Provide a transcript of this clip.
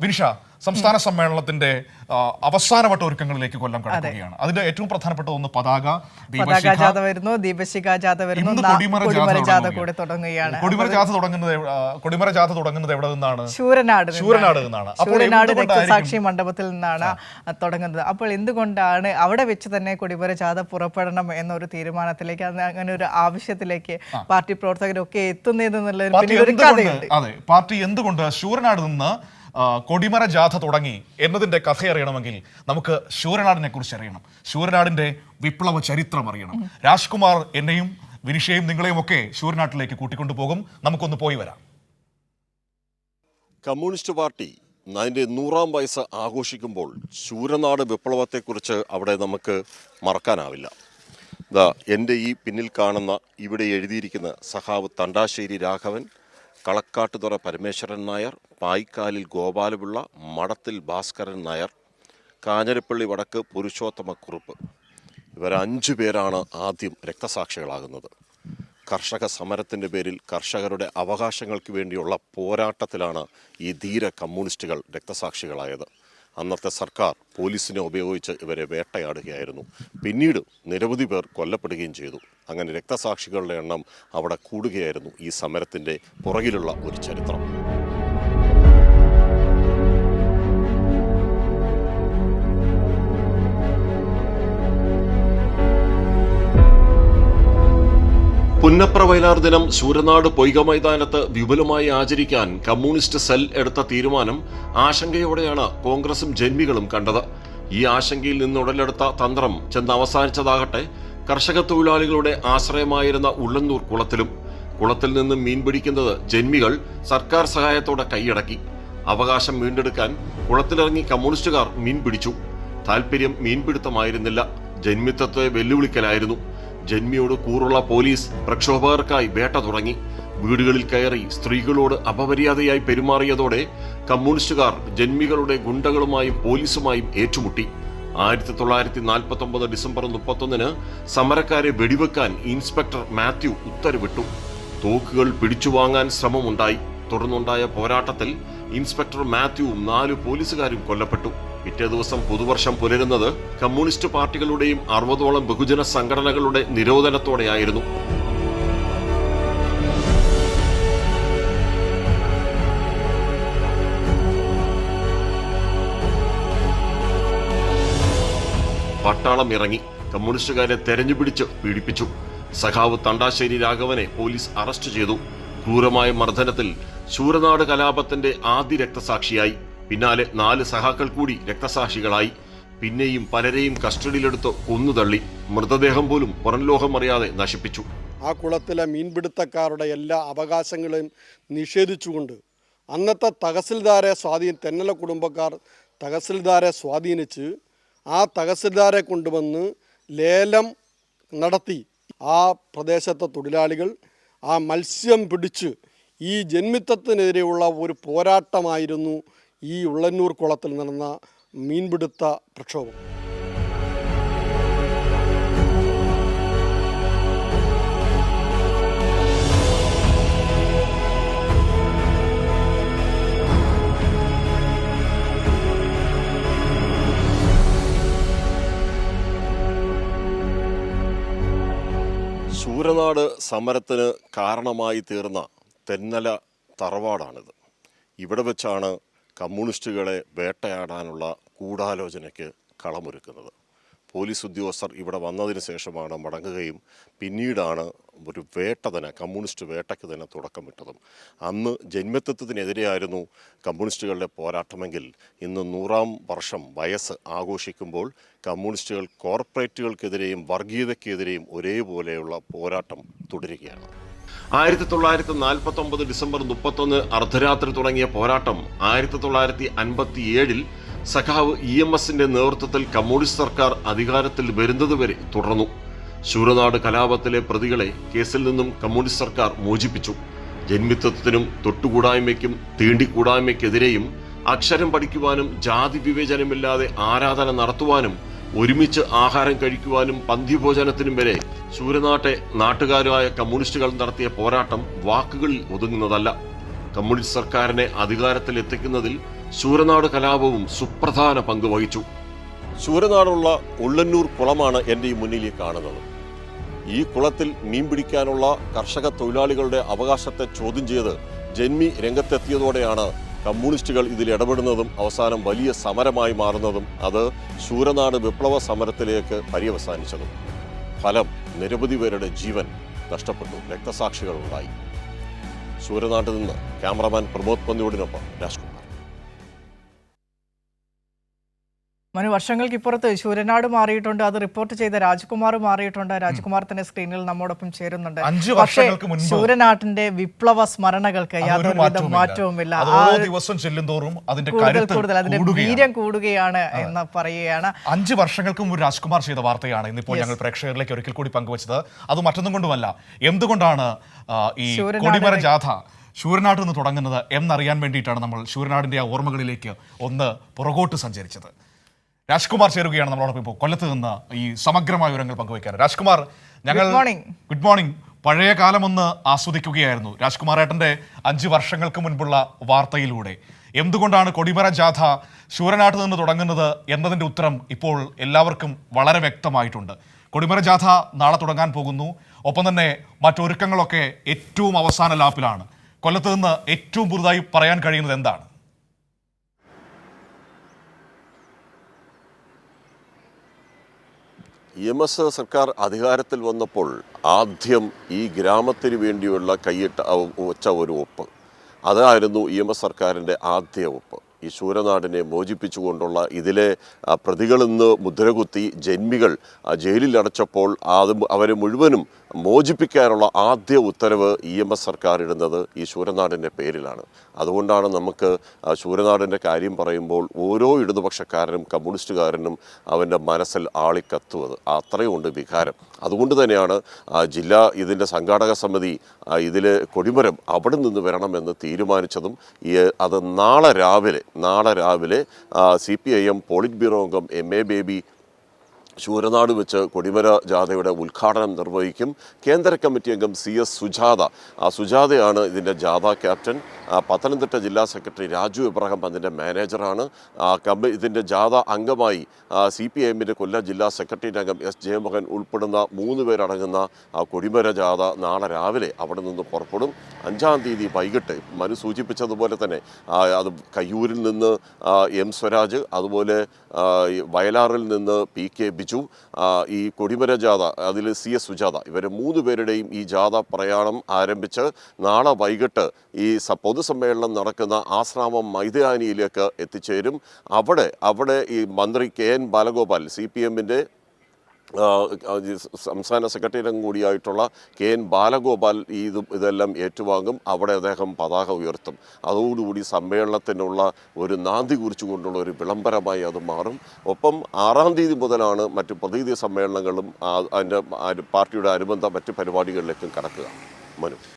വിനിഷ, സംസ്ഥാന സമ്മേളനത്തിന്റെ അവസാനവട്ട ഒരുക്കങ്ങളിലേക്ക് കൊല്ലം കടക്കുകയാണ്. അതിന്റെ ഏറ്റവും പ്രധാനപ്പെട്ട ഒന്ന് പതാക ജാഥ വരുന്നു, ദീപശിഖ ജാഥ വരുന്നു, കൊടിമര ജാഥ കൂടെ തുടങ്ങുകയാണ്. കൊടിമര ജാഥ തുടങ്ങുന്നത് എവിടെ നിന്നാണ്? ശൂരനാട് നിന്നാണ്. ശൂരനാട് രക്തസാക്ഷി മണ്ഡപത്തിൽ നിന്നാണ് തുടങ്ങുന്നത്. അപ്പോൾ എന്തുകൊണ്ടാണ് അവിടെ വെച്ച് തന്നെ കൊടിമര ജാഥ പുറപ്പെടണം എന്നൊരു തീരുമാനത്തിലേക്ക്, അങ്ങനെ ഒരു ആവശ്യത്തിലേക്ക് പാർട്ടി പ്രവർത്തകരൊക്കെ എത്തുന്നതെന്നുള്ള ഒരു കഥയുണ്ട്. അതെ, പാർട്ടി എന്തുകൊണ്ട് ശൂരനാട് നിന്ന് കൊടിമര ജാഥ തുടങ്ങി എന്നതിന്റെ കഥ അറിയണമെങ്കിൽ നമുക്ക് ശൂരനാടിനെ കുറിച്ച് അറിയണം. ശൂരനാടിന്റെ വിപ്ലവ ചരിത്രം അറിയണം. രാജ്കുമാർ എന്നെയും വിനിഷയും നിങ്ങളെയും ഒക്കെ ശൂരനാട്ടിലേക്ക് കൂട്ടിക്കൊണ്ടു പോകും. നമുക്കൊന്ന് പോയി വരാം. കമ്മ്യൂണിസ്റ്റ് പാർട്ടി അതിൻ്റെ 100ാം വയസ്സ് ആഘോഷിക്കുമ്പോൾ ശൂരനാട് വിപ്ലവത്തെക്കുറിച്ച് അവിടെ നമുക്ക് മറക്കാനാവില്ല. എൻ്റെ ഈ പിന്നിൽ കാണുന്ന ഇവിടെ എഴുതിയിരിക്കുന്ന സഖാവ് തണ്ടാശ്ശേരി രാഘവൻ, കളക്കാട്ടുതുറ പരമേശ്വരൻ നായർ, പായിക്കാലിൽ ഗോപാലപിള്ള, മഠത്തിൽ ഭാസ്കരൻ നായർ, കാഞ്ഞിരപ്പള്ളി വടക്ക് പുരുഷോത്തമക്കുറുപ്പ്, ഇവർ 5 പേരാണ് ആദ്യം രക്തസാക്ഷികളാകുന്നത്. കർഷക സമരത്തിൻ്റെ പേരിൽ കർഷകരുടെ അവകാശങ്ങൾക്ക് വേണ്ടിയുള്ള പോരാട്ടത്തിലാണ് ഈ ധീര കമ്മ്യൂണിസ്റ്റുകൾ രക്തസാക്ഷികളായത്. അന്നത്തെ സർക്കാർ പോലീസിനെ ഉപയോഗിച്ച് ഇവരെ വേട്ടയാടുകയായിരുന്നു. പിന്നീട് നിരവധി പേർ കൊല്ലപ്പെടുകയും ചെയ്തു. അങ്ങനെ രക്തസാക്ഷികളുടെ എണ്ണം അവിടെ കൂടുകയായിരുന്നു. ഈ സമരത്തിൻ്റെ പുറകിലുള്ള ഒരു ചരിത്രം. പുന്നപ്ര വയലാർ ദിനം ശൂരനാട് പൊയ്ക മൈതാനത്ത് വിപുലമായി ആചരിക്കാൻ കമ്മ്യൂണിസ്റ്റ് സെൽ എടുത്ത തീരുമാനം ആശങ്കയോടെയാണ് കോൺഗ്രസും ജന്മികളും കണ്ടത്. ഈ ആശങ്കയിൽ നിന്ന് ഉടലെടുത്ത തന്ത്രം ചെന്ന് അവസാനിച്ചതാകട്ടെ കർഷക തൊഴിലാളികളുടെ ആശ്രയമായിരുന്ന ഉള്ളന്നൂർ കുളത്തിലും. കുളത്തിൽ നിന്ന് മീൻ പിടിക്കുന്നത് ജന്മികൾ സർക്കാർ സഹായത്തോടെ കൈയടക്കി. അവകാശം വീണ്ടെടുക്കാൻ കുളത്തിലിറങ്ങി കമ്മ്യൂണിസ്റ്റുകാർ മീൻ പിടിച്ചു. താൽപര്യം മീൻപിടുത്തമായിരുന്നില്ല, ജന്മിത്വത്തെ വെല്ലുവിളിക്കലായിരുന്നു. ജന്മിയോട് കൂറുള്ള പോലീസ് പ്രക്ഷോഭകർക്കായി വേട്ട തുടങ്ങി. വീടുകളിൽ കയറി സ്ത്രീകളോട് അപമര്യാദയായി പെരുമാറിയതോടെ കമ്മ്യൂണിസ്റ്റുകാർ ജന്മികളുടെ ഗുണ്ടകളുമായും പോലീസുമായും ഏറ്റുമുട്ടി. 1949 ഡിസംബർ 31 സമരക്കാരെ വെടിവെക്കാൻ ഇൻസ്പെക്ടർ മാത്യു ഉത്തരവിട്ടു. തോക്കുകൾ പിടിച്ചുവാങ്ങാൻ ശ്രമമുണ്ടായി. തുടർന്നുണ്ടായ പോരാട്ടത്തിൽ ഇൻസ്പെക്ടർ മാത്യുവും 4 പോലീസുകാരും കൊല്ലപ്പെട്ടു. പിറ്റേ ദിവസം പുതുവർഷം പുലരുന്നത് കമ്മ്യൂണിസ്റ്റ് പാർട്ടികളുടെയും 60ഓളം ബഹുജന സംഘടനകളുടെ നിരോധനത്തോടെയായിരുന്നു. പട്ടാളം ഇറങ്ങി കമ്മ്യൂണിസ്റ്റുകാരെ തെരഞ്ഞുപിടിച്ച് പീഡിപ്പിച്ചു. സഖാവ് തണ്ടാശ്ശേരി രാഘവനെ പോലീസ് അറസ്റ്റ് ചെയ്തു. ക്രൂരമായ മർദ്ദനത്തിൽ ശൂരനാട് കലാപത്തിന്റെ ആദ്യ രക്തസാക്ഷിയായി. പിന്നാലെ 4 സഖാക്കൾ കൂടി രക്തസാക്ഷികളായി. പിന്നെയും പലരെയും കസ്റ്റഡിയിലെടുത്ത് കൊന്നുതള്ളി. മൃതദേഹം പോലും പുറംലോകം അറിയാതെ നശിപ്പിച്ചു. ആ കുളത്തിലെ മീൻപിടുത്തക്കാരുടെ എല്ലാ അവകാശങ്ങളും നിഷേധിച്ചുകൊണ്ട് അന്നത്തെ തഹസിൽദാരെ തെന്നല കുടുംബക്കാർ തഹസിൽദാരെ സ്വാധീനിച്ച് ആ തഹസിൽദാരെ കൊണ്ടുവന്ന് ലേലം നടത്തി ആ പ്രദേശത്തെ തൊഴിലാളികൾ ആ മത്സ്യം പിടിച്ച് ഈ ജന്മിത്വത്തിനെതിരെയുള്ള ഒരു പോരാട്ടമായിരുന്നു ഈ ഉള്ളന്നൂർ കുളത്തിൽ നടന്ന മീൻപിടുത്ത പ്രക്ഷോഭം. ശൂരനാട് സമരത്തിന് കാരണമായി തീർന്ന തെന്നല തറവാടാണിത്. ഇവിടെ വെച്ചാണ് കമ്മ്യൂണിസ്റ്റുകളെ വേട്ടയാടാനുള്ള ഗൂഢാലോചനയ്ക്ക് കളമൊരുക്കുന്നത്. പോലീസ് ഉദ്യോഗസ്ഥർ ഇവിടെ വന്നതിന് ശേഷമാണ് മടങ്ങുകയും പിന്നീടാണ് ഒരു വേട്ട തന്നെ, കമ്മ്യൂണിസ്റ്റ് വേട്ടയ്ക്ക് തന്നെ തുടക്കമിട്ടതും. അന്ന് ജന്മിത്വത്തിനെതിരെയായിരുന്നു കമ്മ്യൂണിസ്റ്റുകളുടെ പോരാട്ടമെങ്കിൽ ഇന്ന് 100ാം വർഷം വയസ്സ് ആഘോഷിക്കുമ്പോൾ കമ്മ്യൂണിസ്റ്റുകൾ കോർപ്പറേറ്റുകൾക്കെതിരെയും വർഗീയതയ്ക്കെതിരെയും ഒരേപോലെയുള്ള പോരാട്ടം തുടരുകയാണ്. 1949 ഡിസംബർ 31 അർദ്ധരാത്രി തുടങ്ങിയ പോരാട്ടം 1957 സഖാവ് EMSന്റെ നേതൃത്വത്തിൽ കമ്മ്യൂണിസ്റ്റ് സർക്കാർ അധികാരത്തിൽ വരുന്നതുവരെ തുടർന്നു. ശൂരനാട് കലാപത്തിലെ പ്രതികളെ കേസിൽ നിന്നും കമ്മ്യൂണിസ്റ്റ് സർക്കാർ മോചിപ്പിച്ചു. ജന്മിത്വത്തിനും തൊട്ടുകൂടായ്മയ്ക്കും തീണ്ടിക്കൂടായ്മയ്ക്കെതിരെയും അക്ഷരം പഠിക്കുവാനും ജാതി വിവേചനമില്ലാതെ ആരാധന നടത്തുവാനും ഒരുമിച്ച് ആഹാരം കഴിക്കുവാനും പന്തിഭോജനത്തിനും വരെ ശൂരനാട്ടെ നാട്ടുകാരായ കമ്മ്യൂണിസ്റ്റുകൾ നടത്തിയ പോരാട്ടം വാക്കുകളിൽ ഒതുങ്ങുന്നതല്ല. കമ്മ്യൂണിസ്റ്റ് സർക്കാരിനെ അധികാരത്തിൽ എത്തിക്കുന്നതിൽ ശൂരനാട് കലാപവും സുപ്രധാന പങ്ക് വഹിച്ചു. ശൂരനാടുള്ള ഉള്ളന്നൂർ കുളമാണ് എൻ്റെ ഈ മുന്നിൽ കാണുന്നത്. ഈ കുളത്തിൽ മീൻ പിടിക്കാനുള്ള കർഷക തൊഴിലാളികളുടെ അവകാശത്തെ ചോദ്യം ചെയ്ത് ജന്മി രംഗത്തെത്തിയതോടെയാണ് കമ്മ്യൂണിസ്റ്റുകൾ ഇതിൽ ഇടപെടുന്നതും അവസാനം വലിയ സമരമായി മാറുന്നതും അത് ശൂരനാട് വിപ്ലവ സമരത്തിലേക്ക് പര്യവസാനിച്ചതും. ഫലം നിരവധി പേരുടെ ജീവൻ നഷ്ടപ്പെട്ടു, രക്തസാക്ഷികളുണ്ടായി. ശൂരനാട്ടിൽ നിന്ന് ക്യാമറമാൻ പ്രമോദ് പന്തിയോടിനൊപ്പം രാജ്കുമാർ. മനു, വർഷങ്ങൾക്കിപ്പുറത്ത് ശൂരനാട് മാറിയിട്ടുണ്ട്, അത് റിപ്പോർട്ട് ചെയ്ത രാജ്കുമാർ മാറിയിട്ടുണ്ട്. രാജ്കുമാർ തന്നെ സ്ക്രീനിൽ നമ്മോടൊപ്പം ചേരുന്നുണ്ട്. 5 വർഷങ്ങൾക്ക് മുൻപ് ശൂരനാട്ടിന്റെ വിപ്ലവ സ്മരണകൾക്ക് യാതൊരു മാറ്റവുമില്ല. ദിവസം ചെല്ലുന്തോറും അതിന്റെ കൂടുതൽ അതിന്റെ വീര്യം കൂടുകയാണ് എന്ന് പറയുകയാണ്. 5 വർഷങ്ങൾക്ക് മുമ്പ് രാജ്കുമാർ ചെയ്ത വാർത്തയാണ് ഇന്നിപ്പോൾ ഞങ്ങൾ പ്രേക്ഷകരിലേക്ക് ഒരിക്കൽ കൂടി പങ്കുവച്ചത്. അത് മറ്റൊന്നും കൊണ്ടുമല്ല, എന്തുകൊണ്ടാണ് ഈ കൊടിമര ജാഥ ശൂരനാട്ടിൽ നിന്ന് തുടങ്ങുന്നത് എന്നറിയാൻ വേണ്ടിയിട്ടാണ് നമ്മൾ ശൂരനാടിന്റെ ആ ഓർമ്മകളിലേക്ക് ഒന്ന് പുറകോട്ട് സഞ്ചരിച്ചത്. രാജ്കുമാർ ചേരുകയാണ് നമ്മളോടൊപ്പം ഇപ്പോൾ കൊല്ലത്ത് നിന്ന് ഈ സമഗ്രമായ വിവരങ്ങൾ പങ്കുവയ്ക്കാൻ. രാജ്കുമാർ, ഞങ്ങൾ ഗുഡ് മോർണിംഗ്. പഴയ കാലം ഒന്ന് ആസ്വദിക്കുകയായിരുന്നു രാജ്കുമാർ ഏട്ടൻ്റെ 5 വർഷങ്ങൾക്ക് മുൻപുള്ള വാർത്തയിലൂടെ. എന്തുകൊണ്ടാണ് കൊടിമര ജാഥ ശൂരനാട്ടിൽ നിന്ന് തുടങ്ങുന്നത് എന്നതിൻ്റെ ഉത്തരം ഇപ്പോൾ എല്ലാവർക്കും വളരെ വ്യക്തമായിട്ടുണ്ട്. കൊടിമര ജാഥ നാളെ തുടങ്ങാൻ പോകുന്നു. ഒപ്പം തന്നെ മറ്റൊരുക്കങ്ങളൊക്കെ ഏറ്റവും അവസാന ലാപ്പിലാണ്. കൊല്ലത്ത് നിന്ന് ഏറ്റവും പുതുതായി പറയാൻ കഴിയുന്നത് എന്താണ്? EMS സർക്കാർ അധികാരത്തിൽ വന്നപ്പോൾ ആദ്യം ഈ ഗ്രാമത്തിന് വേണ്ടിയുള്ള കൈയിട്ട വച്ച ഒരു ഒപ്പ്, അതായിരുന്നു EMS സർക്കാരിൻ്റെ ആദ്യ ഒപ്പ്. ഈ ശൂരനാടിനെ മോചിപ്പിച്ചുകൊണ്ടുള്ള ഇതിലെ പ്രതികളിൽ നിന്ന് മുദ്രകുത്തി ജന്മികൾ ജയിലിലടച്ചപ്പോൾ അവരെ മുഴുവനും മോചിപ്പിക്കാനുള്ള ആദ്യ ഉത്തരവ് EMS സർക്കാർ ഇടുന്നത് ഈ ശൂരനാടിൻ്റെ പേരിലാണ്. അതുകൊണ്ടാണ് നമുക്ക് ശൂരനാടിൻ്റെ കാര്യം പറയുമ്പോൾ ഓരോ ഇടതുപക്ഷക്കാരനും കമ്മ്യൂണിസ്റ്റുകാരനും അവൻ്റെ മനസ്സിൽ ആളിക്കത്തുന്നത്. അത്രയുണ്ട് വികാരം. അതുകൊണ്ട് തന്നെയാണ് ഇതിൻ്റെ സംഘാടക സമിതി ഇതിൽ കൊടിമരം അവിടെ നിന്ന് വരണമെന്ന് തീരുമാനിച്ചതും. അത് നാളെ രാവിലെ CPIM പോളിറ്റ് ബ്യൂറോ അംഗം MA ബേബി ശൂരനാട് വെച്ച് കൊടിമര ജാഥയുടെ ഉദ്ഘാടനം നിർവഹിക്കും. കേന്ദ്ര കമ്മിറ്റി അംഗം CS സുജാത, സുജാതയാണ് ഇതിൻ്റെ ജാഥ ക്യാപ്റ്റൻ. പത്തനംതിട്ട ജില്ലാ സെക്രട്ടറി രാജു എബ്രഹാം അതിൻ്റെ മാനേജറാണ്. ഇതിൻ്റെ ജാഥ അംഗമായി CPIMൻ്റെ കൊല്ലം ജില്ലാ സെക്രട്ടറി അംഗം S ജയമോഹൻ ഉൾപ്പെടുന്ന 3 പേരടങ്ങുന്ന കൊടിമര ജാഥ നാളെ രാവിലെ അവിടെ നിന്ന് പുറപ്പെടും. 5-ാം തീയതി വൈകിട്ട് മനു സൂചിപ്പിച്ചതുപോലെ തന്നെ അത് കയ്യൂരിൽ നിന്ന് M സ്വരാജ്, അതുപോലെ വയലാറിൽ നിന്ന് PK ബിജു, ഈ കൊടിമര ജാഥ അതിൽ CS സുജാത, ഇവർ 3 പേരുടെയും ഈ ജാഥ പ്രയാണം ആരംഭിച്ച് നാളെ വൈകിട്ട് ഈ പൊതുസമ്മേളനം നടക്കുന്ന ആശ്രാമം മൈതാനിയിലേക്ക് എത്തിച്ചേരും. അവിടെ ഈ മന്ത്രി KN ബാലഗോപാൽ, CPMൻ്റെ സംസ്ഥാന സെക്രട്ടറി കൂടിയായിട്ടുള്ള KN ബാലഗോപാൽ ഇതെല്ലാം ഏറ്റുവാങ്ങും. അവിടെ അദ്ദേഹം പതാക ഉയർത്തും. അതോടുകൂടി സമ്മേളനത്തിനുള്ള ഒരു നാന്ദി കുറിച്ചുകൊണ്ടുള്ള ഒരു വിളംബരമായി അത് മാറും. ഒപ്പം 6-ാം തീയതി മുതലാണ് മറ്റ് പ്രതിനിധി സമ്മേളനങ്ങളും അതിൻ്റെ പാർട്ടിയുടെ അനുബന്ധ മറ്റ് പരിപാടികളിലേക്കും കടക്കുക. മനു.